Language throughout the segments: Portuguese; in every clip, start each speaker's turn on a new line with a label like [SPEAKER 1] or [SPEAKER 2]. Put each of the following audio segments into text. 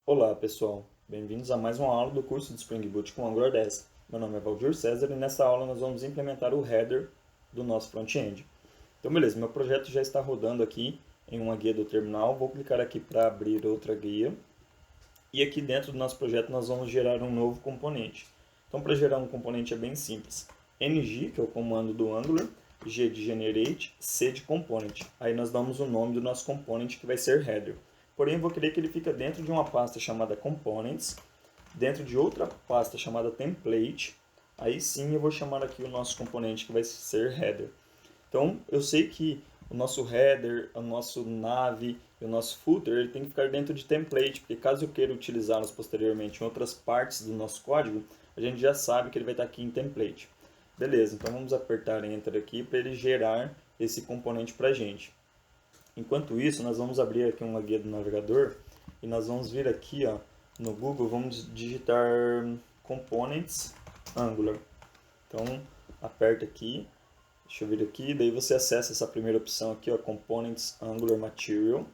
[SPEAKER 1] Olá pessoal, bem-vindos a mais uma aula do curso de Spring Boot com Angular 10. Meu nome é Valdir César e nessa aula nós vamos implementar o header do nosso front-end. Então beleza, meu projeto já está rodando aqui em uma guia do terminal, vou clicar aqui para abrir outra guia e aqui dentro do nosso projeto nós vamos gerar um novo componente. Então para gerar um componente é bem simples, ng, que é o comando do Angular, g de generate, c de component. Aí nós damos o nome do nosso componente que vai ser header. Porém, eu vou querer que ele fique dentro de uma pasta chamada components, dentro de outra pasta chamada template. Aí sim eu vou chamar aqui o nosso componente que vai ser header. Então, eu sei que o nosso header, o nosso nav e o nosso footer ele tem que ficar dentro de template, porque caso eu queira utilizá-los posteriormente em outras partes do nosso código, a gente já sabe que ele vai estar aqui em template. Beleza, então vamos apertar Enter aqui para ele gerar esse componente para a gente. Enquanto isso, nós vamos abrir aqui uma guia do navegador e nós vamos vir aqui ó, no Google, vamos digitar Components Angular. Então, aperta aqui, deixa eu vir aqui, daí você acessa essa primeira opção aqui, ó, Components Angular Material.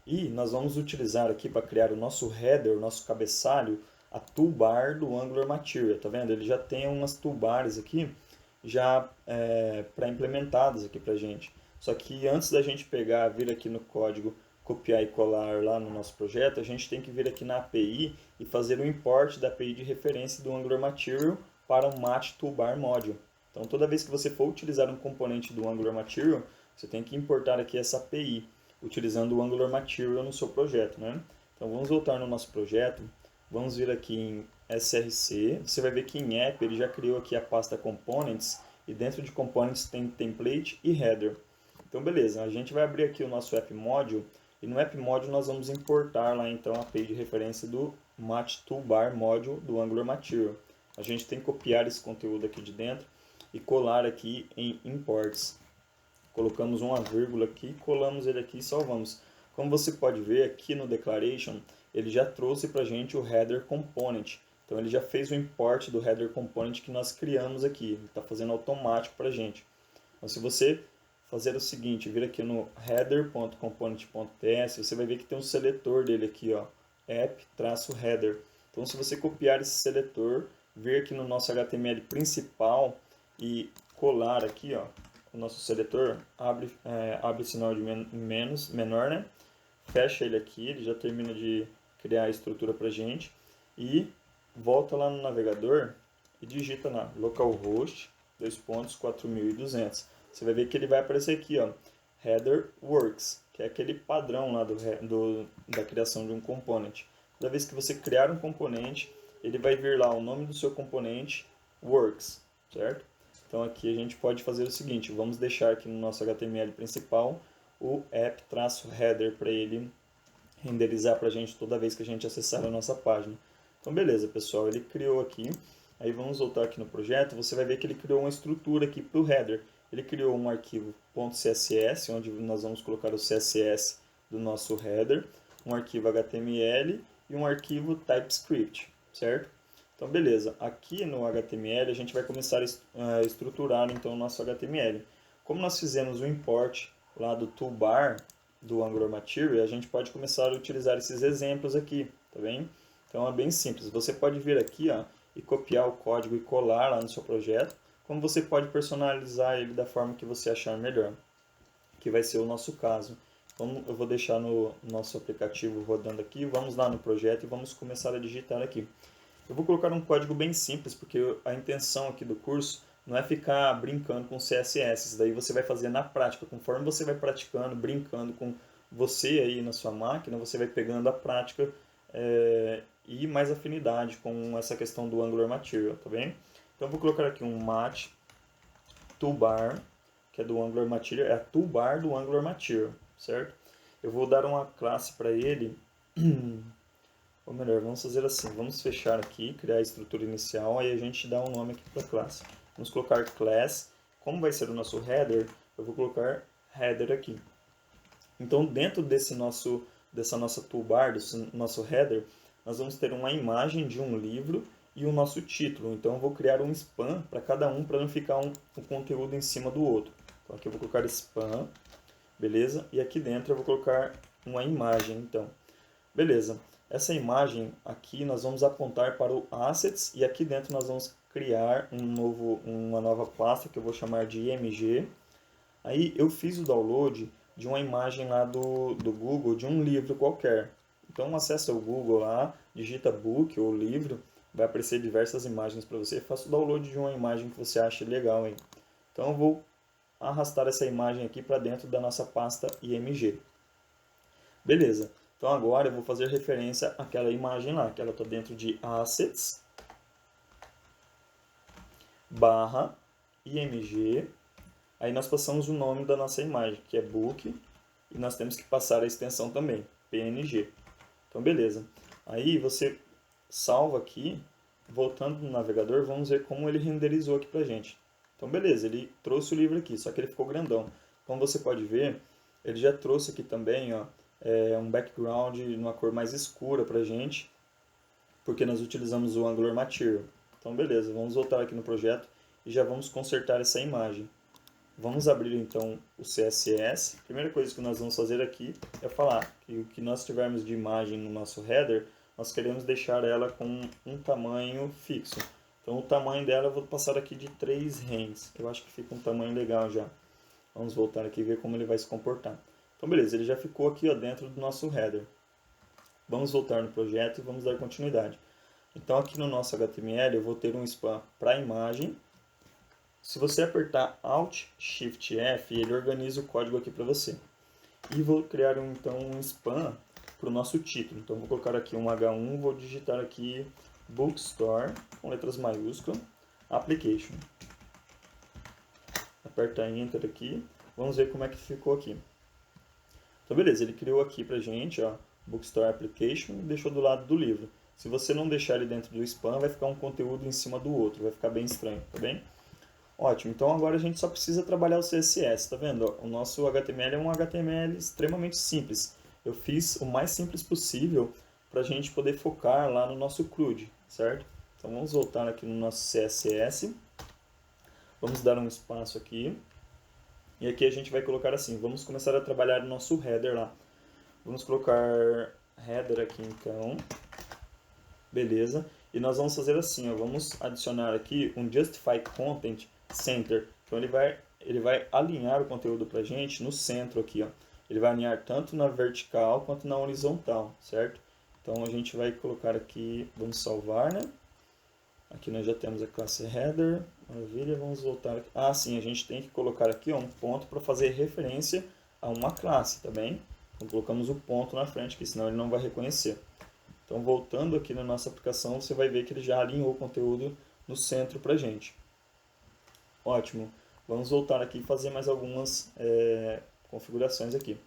[SPEAKER 1] E nós vamos utilizar aqui para criar o nosso header, o nosso cabeçalho, a toolbar do Angular Material, tá vendo? Ele já tem umas toolbars aqui já pré-implementadas aqui pra gente. Só que antes da gente pegar, vir aqui no código, copiar e colar lá no nosso projeto, a gente tem que vir aqui na API e fazer o import da API de referência do Angular Material para o Match Toolbar Module. Então toda vez que você for utilizar um componente do Angular Material, você tem que importar aqui essa API, utilizando o Angular Material no seu projeto, né? Então vamos voltar no nosso projeto, vamos vir aqui em src, você vai ver que em app ele já criou aqui a pasta components e dentro de components tem template e header. Então beleza, a gente vai abrir aqui o nosso app module e no app module nós vamos importar lá então a API de referência do Match Toolbar Module do Angular Material. A gente tem que copiar esse conteúdo aqui de dentro e colar aqui em imports. Colocamos uma vírgula aqui, colamos ele aqui e salvamos. Como você pode ver aqui no declaration, ele já trouxe para a gente o header component. Então ele já fez o import do header component que nós criamos aqui. Ele está fazendo automático para a gente. Então se você fazer o seguinte, vir aqui no header.component.ts, você vai ver que tem um seletor dele aqui, ó, app-header. Então se você copiar esse seletor, vir aqui no nosso HTML principal e colar aqui, ó, o nosso seletor, abre sinal de menos, menor, né? Fecha ele aqui, ele já termina de criar a estrutura para gente e volta lá no navegador e digita lá localhost 2.4200. Você vai ver que ele vai aparecer aqui, ó, header works, que é aquele padrão lá da criação de um componente. Toda vez que você criar um componente, ele vai vir lá o nome do seu componente, works, certo? Então aqui a gente pode fazer o seguinte, vamos deixar aqui no nosso HTML principal o app-header para ele renderizar para a gente toda vez que a gente acessar a nossa página. Então beleza pessoal, ele criou aqui, aí vamos voltar aqui no projeto, você vai ver que ele criou uma estrutura aqui para o header. Ele criou um arquivo .css, onde nós vamos colocar o CSS do nosso header, um arquivo HTML e um arquivo TypeScript, certo? Então beleza, aqui no HTML a gente vai começar a estruturar então o nosso HTML. Como nós fizemos o import lá do toolbar do Angular Material, a gente pode começar a utilizar esses exemplos aqui, tá bem? Então é bem simples, você pode vir aqui ó, e copiar o código e colar lá no seu projeto, como você pode personalizar ele da forma que você achar melhor, que vai ser o nosso caso. Então eu vou deixar no nosso aplicativo rodando aqui, vamos lá no projeto e vamos começar a digitar aqui. Eu vou colocar um código bem simples, porque a intenção aqui do curso não é ficar brincando com CSS. Isso daí você vai fazer na prática. Conforme você vai praticando, brincando com você aí na sua máquina, você vai pegando a prática e mais afinidade com essa questão do Angular Material, tá bem? Então eu vou colocar aqui um match toolbar, que é do Angular Material, é a toolbar do Angular Material, certo? Eu vou dar uma classe para ele. Ou melhor, vamos fazer assim, vamos fechar aqui, criar a estrutura inicial, aí a gente dá um nome aqui para a classe. Vamos colocar class, como vai ser o nosso header, eu vou colocar header aqui. Então dentro dessa nossa toolbar, desse nosso header, nós vamos ter uma imagem de um livro e o nosso título. Então eu vou criar um span para cada um, para não ficar um conteúdo em cima do outro. Então aqui eu vou colocar span, beleza? E aqui dentro eu vou colocar uma imagem, então. Beleza. Essa imagem aqui nós vamos apontar para o Assets e aqui dentro nós vamos criar uma nova pasta que eu vou chamar de IMG. Aí eu fiz o download de uma imagem lá do Google, de um livro qualquer. Então acessa o Google lá, digita book ou livro, vai aparecer diversas imagens para você. Faça o download de uma imagem que você ache legal aí. Então eu vou arrastar essa imagem aqui para dentro da nossa pasta IMG. Beleza. Então agora eu vou fazer referência àquela imagem lá, que ela está dentro de Assets, barra, IMG. Aí nós passamos o nome da nossa imagem, que é Book, e nós temos que passar a extensão também, PNG. Então beleza. Aí você salva aqui, voltando no navegador, vamos ver como ele renderizou aqui pra gente. Então beleza, ele trouxe o livro aqui, só que ele ficou grandão. Como você pode ver, ele já trouxe aqui também, ó, um background numa cor mais escura pra gente, porque nós utilizamos o Angular Material. Então beleza, vamos voltar aqui no projeto e já vamos consertar essa imagem. Vamos abrir então o CSS. A primeira coisa que nós vamos fazer aqui é falar que o que nós tivermos de imagem no nosso header, nós queremos deixar ela com um tamanho fixo. Então o tamanho dela eu vou passar aqui de 3 rands. Eu acho que fica um tamanho legal já. Vamos voltar aqui e ver como ele vai se comportar. Então beleza, ele já ficou aqui ó, dentro do nosso header. Vamos voltar no projeto e vamos dar continuidade. Então aqui no nosso HTML eu vou ter um span para a imagem. Se você apertar Alt Shift F, ele organiza o código aqui para você. E vou criar então um span para o nosso título. Então vou colocar aqui um H1, vou digitar aqui Bookstore, com letras maiúsculas, Application. Aperta Enter aqui, vamos ver como é que ficou aqui. Então beleza, ele criou aqui pra gente, ó, Bookstore Application e deixou do lado do livro. Se você não deixar ele dentro do span, vai ficar um conteúdo em cima do outro, vai ficar bem estranho, tá bem? Ótimo, então agora a gente só precisa trabalhar o CSS, tá vendo? O nosso HTML é um HTML extremamente simples. Eu fiz o mais simples possível para a gente poder focar lá no nosso CRUD, certo? Então vamos voltar aqui no nosso CSS, vamos dar um espaço aqui, e aqui a gente vai colocar assim, vamos começar a trabalhar o nosso header lá. Vamos colocar header aqui então, beleza? E nós vamos fazer assim, ó, vamos adicionar aqui um Justify Content Center. Então ele vai alinhar o conteúdo para a gente no centro aqui, ó. Ele vai alinhar tanto na vertical quanto na horizontal, certo? Então a gente vai colocar aqui, vamos salvar, né? Aqui nós já temos a classe header, maravilha, vamos voltar aqui. Ah, sim, a gente tem que colocar aqui ó, um ponto para fazer referência a uma classe, tá bem? Então colocamos o ponto na frente, que senão ele não vai reconhecer. Então voltando aqui na nossa aplicação, você vai ver que ele já alinhou o conteúdo no centro para a gente. Ótimo. Vamos voltar aqui e fazer mais algumas configurações aqui.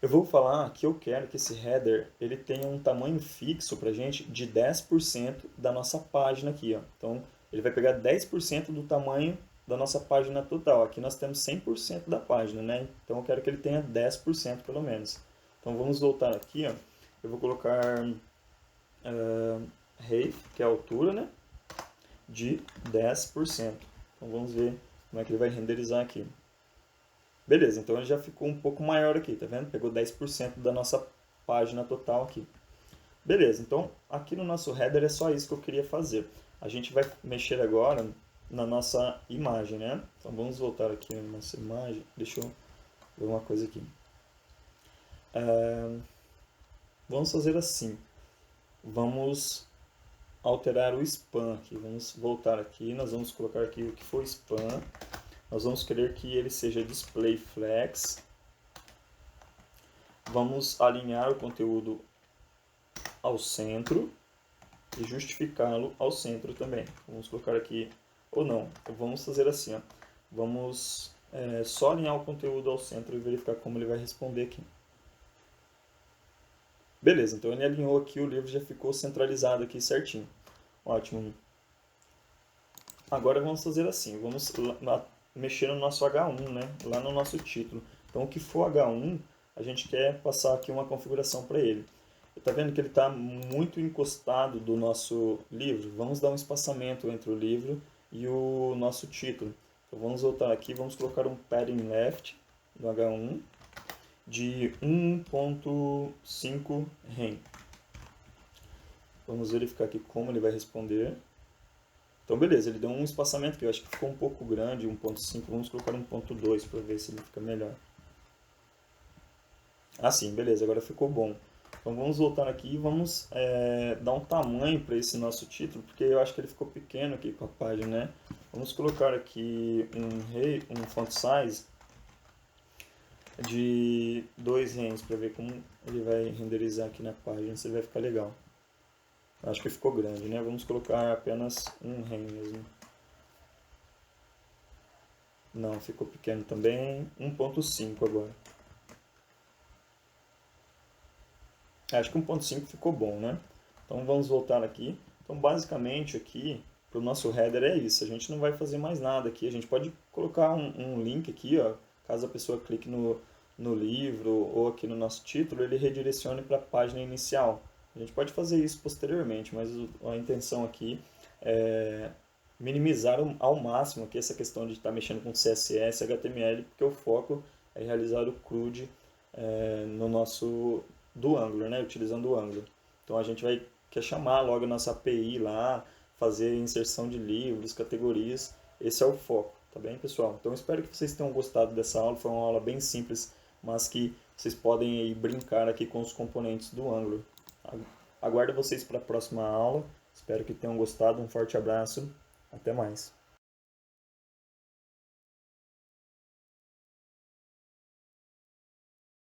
[SPEAKER 1] Eu vou falar que eu quero que esse header ele tenha um tamanho fixo para a gente de 10% da nossa página aqui. Ó. Então, ele vai pegar 10% do tamanho da nossa página total. Aqui nós temos 100% da página, né? Então, eu quero que ele tenha 10% pelo menos. Então, vamos voltar aqui. Ó. Eu vou colocar height, que é a altura, né? De 10%. Então vamos ver como é que ele vai renderizar aqui. Beleza, então ele já ficou um pouco maior aqui, tá vendo? Pegou 10% da nossa página total aqui. Beleza, então aqui no nosso header é só isso que eu queria fazer. A gente vai mexer agora na nossa imagem, né? Então vamos voltar aqui na nossa imagem. Deixa eu ver uma coisa aqui. Vamos fazer assim. Vamos alterar o span aqui. Vamos voltar aqui, nós vamos colocar aqui o que for span. Nós vamos querer que ele seja display flex. Vamos alinhar o conteúdo ao centro e justificá-lo ao centro também. Vamos colocar aqui, ou não, vamos fazer assim, ó. Vamos só alinhar o conteúdo ao centro e verificar como ele vai responder aqui. Beleza, então ele alinhou aqui, o livro já ficou centralizado aqui certinho. Ótimo. Agora vamos fazer assim, vamos mexer no nosso H1, né? Lá no nosso título. Então o que for H1, a gente quer passar aqui uma configuração para ele. Está vendo que ele está muito encostado do nosso livro? Vamos dar um espaçamento entre o livro e o nosso título. Então vamos voltar aqui, vamos colocar um padding left no H1. de 1.5 rem. Vamos verificar aqui como ele vai responder. Então, beleza, ele deu um espaçamento que eu acho que ficou um pouco grande, 1.5. Vamos colocar 1.2 para ver se ele fica melhor. Assim, beleza, agora ficou bom. Então vamos voltar aqui e vamos dar um tamanho para esse nosso título, porque eu acho que ele ficou pequeno aqui com a página, né? Vamos colocar aqui um font size de 2 rems para ver como ele vai renderizar aqui na página, se vai ficar legal. Acho que ficou grande, né? Vamos colocar apenas 1 rem mesmo. Não, ficou pequeno também. 1.5 agora. Acho que 1.5 ficou bom, né? Então vamos voltar aqui. Então basicamente aqui, para o nosso header é isso. A gente não vai fazer mais nada aqui. A gente pode colocar um link aqui, ó, caso a pessoa clique no livro ou aqui no nosso título, ele redirecione para a página inicial. A gente pode fazer isso posteriormente, mas a intenção aqui é minimizar ao máximo aqui essa questão de estar mexendo com CSS, HTML, porque o foco é realizar o CRUD no nosso do Angular, né? Utilizando o Angular. Então a gente vai quer chamar logo a nossa API lá, fazer inserção de livros, categorias. Esse é o foco, tá bem, pessoal? Então espero que vocês tenham gostado dessa aula. Foi uma aula bem simples, mas que vocês podem aí brincar aqui com os componentes do Angular. Aguardo vocês para a próxima aula. Espero que tenham gostado. Um forte abraço. Até mais.